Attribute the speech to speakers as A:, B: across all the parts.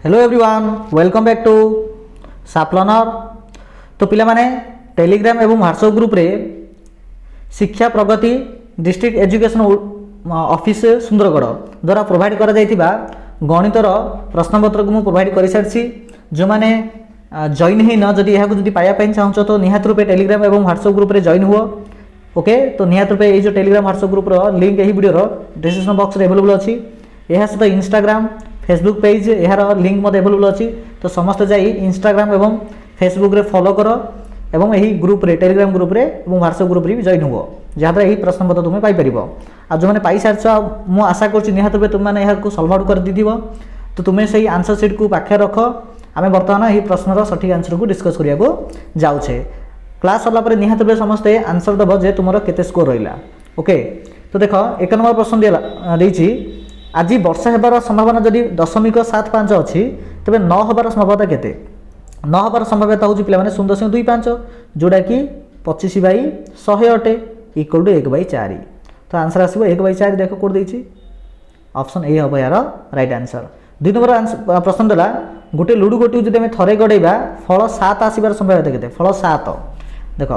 A: Hello everyone welcome back to साप learner. तो पिला माने टेलीग्राम एवं व्हाट्सएप ग्रुप रे Shiksha Pragati district education office Sundargarh द्वारा प्रोवाइड करा जाइथिबा गणितर प्रश्नपत्र को मु प्रोवाइड कर सारी। जो माने जॉइन ही न जदि यहां को जदि पाया पई चाहछो तो निहात रूपे टेलीग्राम एवं व्हाट्सएप ग्रुप रे जॉइन हुओ। ओके, तो निहात रूपे ये जो टेलीग्राम व्हाट्सएप ग्रुप रो लिंक एही वीडियो रो डिस्क्रिप्शन बॉक्स रे अवेलेबल अछि। यह सहित इंस्टाग्राम फेसबुक पेज यार लिंक मत अवेलेबल अच्छी। तो समस्त जाई इंस्टाग्राम एवं फेसबुक रे फॉलो कर एवं यही ग्रुप रे टेलीग्राम ग्रुप रे एवं व्हाट्सएप ग्रुप रे भी जॉइन हुओ, जहाँद्वारा यही प्रश्नपत्र तुम्हें पाइपर। आ जो मैंने पाई सारी मु आशा कर निहत रूपे तुमने यहाँ सल्व आउट कर दीदिव। तो तुम्हें से आंसर सीट को पाखे रख। आम बर्तमान यही प्रश्नर सठिक आंसर को डिस्कस करने जाऊे। क्लास सरला निहत रूपे समस्ते आंसर दब जे तुम केते स्कोर रहा। ओके, तो देख 1 नंबर प्रश्न देती आज वर्षा होबार संभावना जदि 0.75 अच्छी तेज न होबार संभाव्यता केते? न होबार संभाव्यता हूँ पे 0.25 जोड़ा कि 25/100 अटे इक्वल टू 1/4। तो आंसर आसो 1/4। देख कौट देती ऑप्शन ए हम यार राइट आंसर। 2 नंबर प्रश्न देला गोटे लुडु गोटी जब आम थे गड़ेबा फल 7 आसबार संभाव्यता केते? फल 7। देख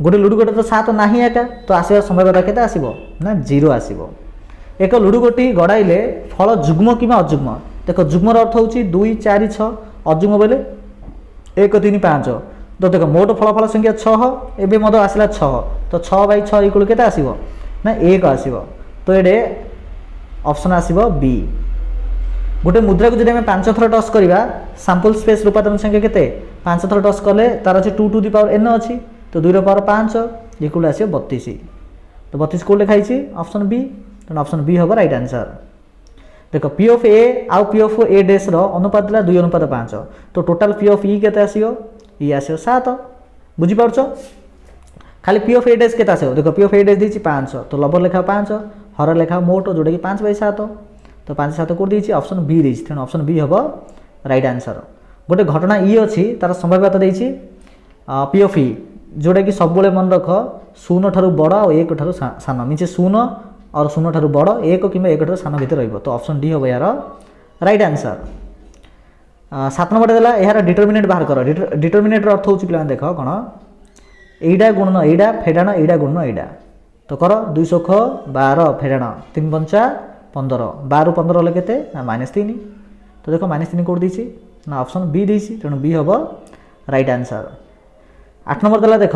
A: गोटे लुडु गोटे तो 7 ना एका, तो आसबार संभाव्यता केते आसीबो ना 0 आसीबो। एक लुडु गोटी गड़ाइले फल जुग्म कि अजुग्म? देख जुग्मर अर्थ हूँ 2, 4, 6, अजुग्म बोले 1, 3, 5। तो देख मोट फलफल संख्या 6 एवं मत आसला 6। तो 6/6 इक्वल केते आसीबो ना 1 आसीबो। तो ये ऑप्शन आसीबो बी। गोटे मुद्रा को जब आम 5 थर टच करवा सैंपल स्पेस रूपांतरण संख्या केते? 5 थर टच कले तार अच्छे 2 to the power n अच्छी। तो 2 ର ପାୱାର 5 इक्वल आसीबो 32। तो 32 को लिखाई ऑप्शन बी। तो ऑप्शन बी हम राइट आंसर। देख पी ऑफ ए आउ पी ऑफ ए डैश अनुपात 2:5। तो टोटाल पी ऑफ ई केते आसीयो? ई आसीयो 7। बुझी पारछ? खाली पी ऑफ ए डैश केते आसीयो? देख पी ऑफ ए डैश देछि 5। तो लबर लेखा 5 हर लेखा मोट जोड़ा कि 5/7। तो 5/7 को देछि ऑप्शन बी देछि। तेणु ऑप्शन बी हम राइट आंसर। गोटे घटना ई अच्छी तार संभाव्यता देछि पी ऑफ ई जोड़ा कि सब मन रख 0 ठारू बड़ और 1 ठारू सान मीचे 0 और 0 ठारू बड़ 1 कि 1 ठारू सान भितर रहिबो। तो ऑप्शन डी हम यार राइट आंसर। 7 नंबर देला यार डिटरमिनेंट बाहर कर। डिटरमिनेंट अर्थ होची पिला देख कोन एडा गुणन एडा फेडाण एडा गुणन एडा। तो कर 212 फेडाण 3×5 15 12 15 ले केते ना -3। तो देखो -3 कोड दीची ना ऑप्शन बी दीची। तेणु बी हम राइट आंसर। 8 नंबर देला देख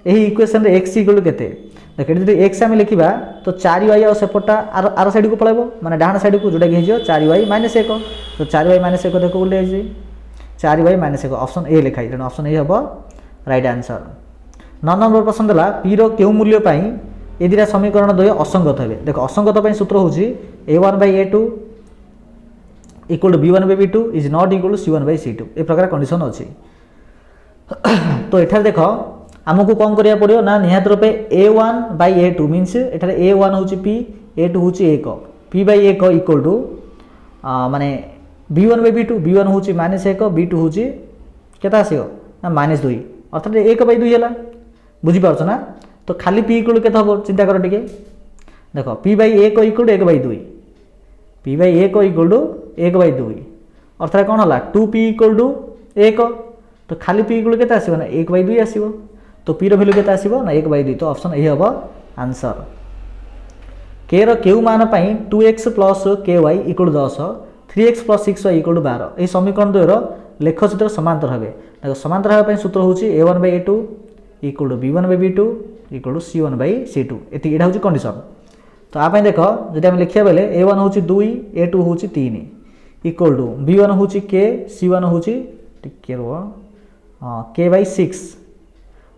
A: यही इक्वेशन रे x इक्वल केते? देख ये एक्स आम लिखा तो 4y और सेपटा आर साइड को पलैब माने डाण साइड को जोटा कि 4y - 1। तो 4y - 1 देख बोले 4y - 1 ऑप्शन ए लिखाई। तेणु ऑप्शन ए हम राइट आंसर। 9 नंबर प्रश्न देला पी रो केउ मूल्य पाई ए दिरा समीकरण द्वय असंगत हेबे? देख असंगत पाई सूत्र होची a1/a2 equal to b1/b2 is not equal to c1/c2। ए प्रकार कंडीशन अछि। तो एठार देख आमको कौन करिया पड़ियो ना निहात रूपे a1/a2 मीन्स एठारे a1 होची p a2 होची 1 p/1 इक्वल टू माने b1/b2 b1 होची -1 b2 होची केता आसीयो ना -2 अर्थात 1/2 होला। बुझी पारछ ना? तो खाली p इक्वल केता हो चिंता कर टिके। देखो p/1 equal to 1/2 p/1 equal to 1/2 अर्थात कौन होला 2p इक्वल टू 1। तो खाली p इक्वल केता आसीबो ना 1/2 आसीबो। तो पी भैल्यू केते आसीबो ना 1/2। तो ऑप्शन ए हम आंसर। के रो केउ मान पई 2x + ky = 10 3x + 6y = 12 ए समीकरण द्वयर लेखचित्र समांतर हेबे। देखो समांतर हेबा पई सूत्र होची a1/a2 = b1/b2 = c1/c2। एति एडा होची कंडीशन। तो आ पई देखो जदि हम लिखिया बेले a1 होची 2 a2 होची 3 इक्वल टू b1 होची k c1 होची टिके रो k/6।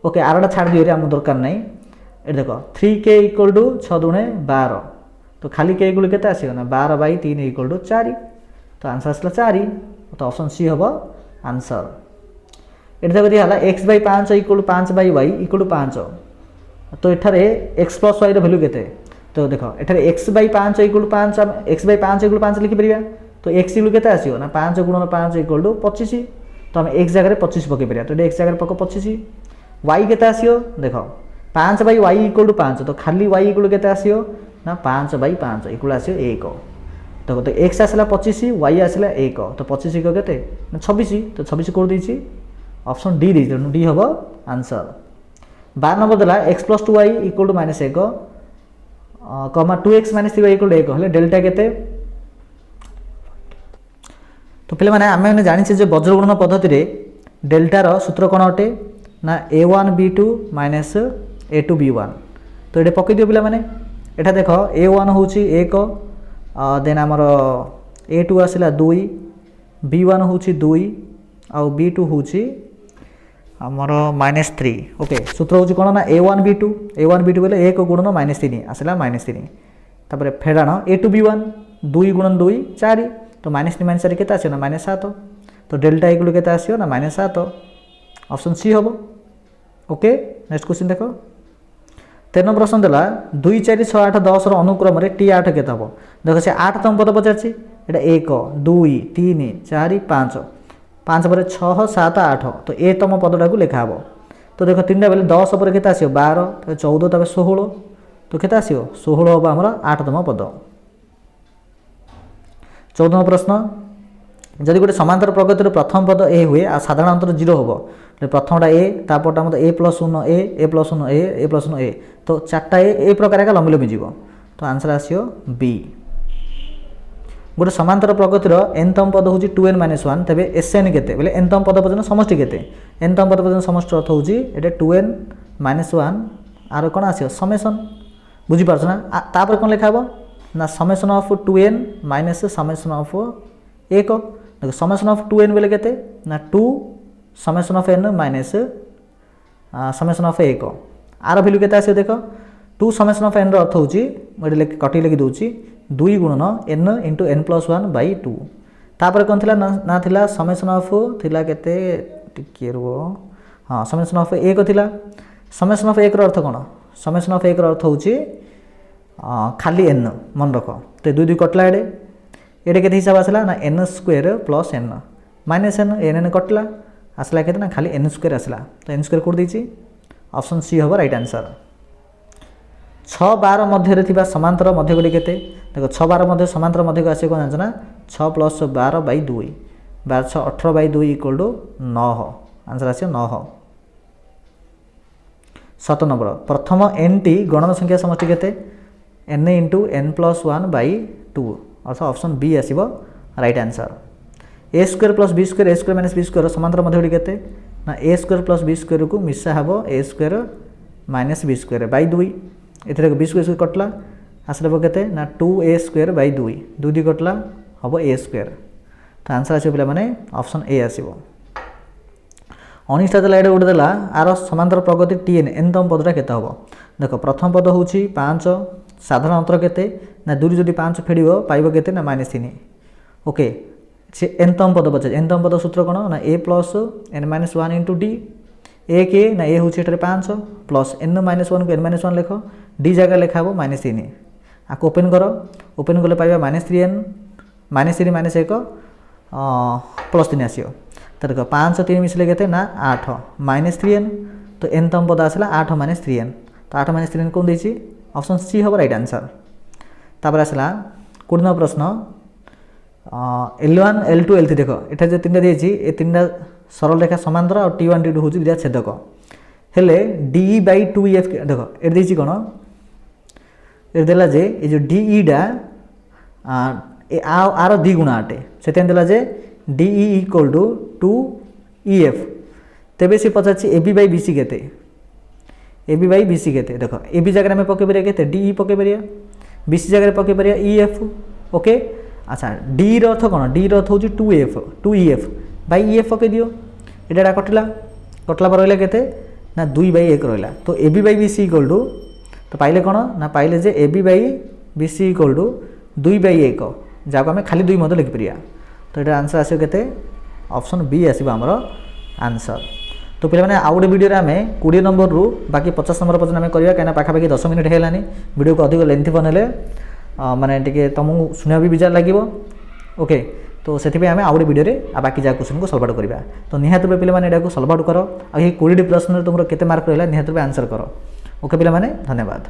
A: ओके आरटा छाड़ दियो रे आम दरकार नहीं। ए देखो 3k इक्वल टू 6 दूणे 12। तो खाली k इक्वल केते आसीयो ना 12/3 इक्वल टू 4। तो आंसर आसला 4। तो ऑप्शन सी हम आंसर। ए देखो दिया हला x/5 equal to 5/y equal to 5। तो एठारे x + y रो वैल्यू केते? तो देखो एठारे x/5 equal to 5 x/5 equal 5 लिखि परिया। तो x इक्वल केते आसीयो ना 5 × 5 इक्वल टू 25। तो हम x जगह 25 पके परिया। तो x जगह पको 25। y केते आसीयो? देखो 5/y = 5। तो खाली y इक्वल केते आसीयो ना 5/5 इक्वल आसीयो 1। देखो तो एक्स आसला 25 वाई आसला 1 तो 25 को केते 26 तो 26 कोड देछि ऑप्शन डी देछि तेणु डी हबो आंसर 12 नंबर देला x + 2y = -1 कमा 2x - 3y = 1 हले डेल्टा केते तो पिले माने आमे ने जानि छै जे वज्र गुणन पद्धति रे डेल्टा रो सूत्र कोन अटे ना a1 b2 - a2 b1 तो एटे पकई दियो पिला माने एटा देखो a1 होची 1 देन आमर a2 आसला 2 b1 होची 2 आ b2 होची आमर -3 ओके सूत्र होची कोन ना a1 b2 बोले 1 गुणन -3 आसला -3 तापर फेडाण a2 b1 2 गुणन 2 4 तो -3 -4 केते आसियो ना -7 तो डेल्टा इक्वल केते आसियो ना -7 ऑप्शन सी हबो ओके नेक्स्ट क्वेश्चन देखो 13 नंबर प्रश्न देला 2 4 6 8 10 रो अनुक्रम रे t8 केते हबो देखो से 8 तम पद पचारछि एटा 1 2 3 4 5 5 पर 6 7 8 तो ए तम पदटा को लिखा हबो तो देखो तीनटा बेले 10 पर केते आसियो 12 तो 14 तबे 16 तो केते आसियो 16 हबो हमर 8 तम पद 14 नंबर प्रश्न जदि गोटे समांतर प्रगतिर प्रथम पद ए हुए आ साधारण अंतर 0 होबो प्रथमटा ए तापरटा मत a + 1 a + 1 a + 1 a तो चारटा ए प्रकार का लंबी लंबी जीव तो आंसर आसियो बी गोटे समांतर प्रगतिर n तम पद होची 2n - 1 तबे sn केते बोले n तम पद पर्यंत समष्टि केते n तम पद पर्यंत समष्टि अर्थ होची एटे 2n - 1 आरो कोन आसियो समेशन बुझी पारछ ना तापर कोन लिखा हबो ना summation of 2n - summation of 1 देखो समेशन ऑफ 2n बोले केते ना 2 summation of n minus summation of 1 r value केते आसे देखो 2 समेशन ऑफ n रो अर्थ होची मोडे कटी लिखि दोची 2 गुणन n * n + 1 / 2 तापर कोन थिला ना थिला समेशन ऑफ थिला केते टिके रो हां समेशन ऑफ 1 थिला समेशन ऑफ 1 रो अर्थ कोन समेशन ऑफ 1 रो अर्थ होची खाली n मन रखो तो 2 2 कटला एडे केते हिसाब आसला ना n² + n minus n n कटला आसला केते ना खाली n² आसला तो n² कोड देछि ऑप्शन सी हबो राइट आंसर 6 12 मध्य रे थिबा समांतर मध्य गुडी केते देखो 6 12 मध्य समांतर मध्य को आसे कोन जानछ ना 6 + 12 / 2 12 6 18 / 2 = 9 आंसर आसे 9 7 नंबर प्रथम n टी गणन संख्या समष्टि केते n * n + 1 / 2 अर्थात ऑप्शन बी आसीबो right answer a² + b² a² - b² समांतर मध्य गुडी केते ना a² + b² को मिसा हबो a² - b² / 2 एथरे b² कटला आसले केते ना 2a² / 2 2 2 कटला हबो a² तो आंसर आसीबो पिला माने ऑप्शन ए आसीबो 19 देला एडे उड देला आरो समांतर प्रगति tn n तम पदटा केते हबो देखो प्रथम पद होची 5 साधारण अंतर केते ना 2 जदि 5 फेडिबो पाइबो केते ना -3 ओके से n तम पद बचे n तम पद सूत्र कोन ना a + n - 1 * d a के ना a होची एटारे 5 प्लस n - 1 को n - 1 लेखो d जगह लेखाबो -3 आ को ओपन करो ओपन करले पाइबा -3n -3 - 1 +3 आसियो त देखो 5 3 मिसले केते ना 8 -3n तो n तम पद आसला 8 - 3n तो 8 - 3n कोन देछि ऑप्शन सी हबो राइट आंसर तापर आसला 20 प्रश्न L1 L2 L3 देखो एटा जे तीनटा देछि ए तीनटा सरल रेखा समांतर और T1 T2 होछि दिया छेदक हेले DE/2EF देखो ए देछि कोन ए देला जे ए जो DE डा ए आरो दी गुणा आटे सेतेन देला जे DE = 2EF तेबे से पचाछि AB/BC केते AB/BC केते देखो AB जगह में पके परिया केते DE पके परिया BC जगह पके परिया EF ओके अच्छा D रो अर्थ कोन D रो अर्थ होची 2EF बाय EF पके दियो एटा कटला पर रहला केते ना 2/1 रहला तो AB/BC = तो पाइले कोन ना पाइले जे AB/BC = 2/1 जाको हमें खाली 2 मत लिखि परिया तो एटा आंसर आसे केते ऑप्शन बी आसीबा हमरो आंसर तो पिले माने आउट वीडियो रे हमें 20 नंबर रु बाकी 50 नंबर पर्यंत हमें करिया काना पाखा पाखी 10 मिनिट हेलानी वीडियो को अधिक लेंथी बनेले माने टिके तुमको सुनिया भी विचार लागिवो ओके तो सेति पे हमें आउट वीडियो रे आ बाकी जा क्वेश्चन को सॉल्व आउट करबा तो निहात पे पिले माने एडा को सॉल्व आउट करो आ ये 20 प्रश्न रे तुमरो केते मार्क रहला निहात पे आंसर करो ओके पिले माने धन्यवाद।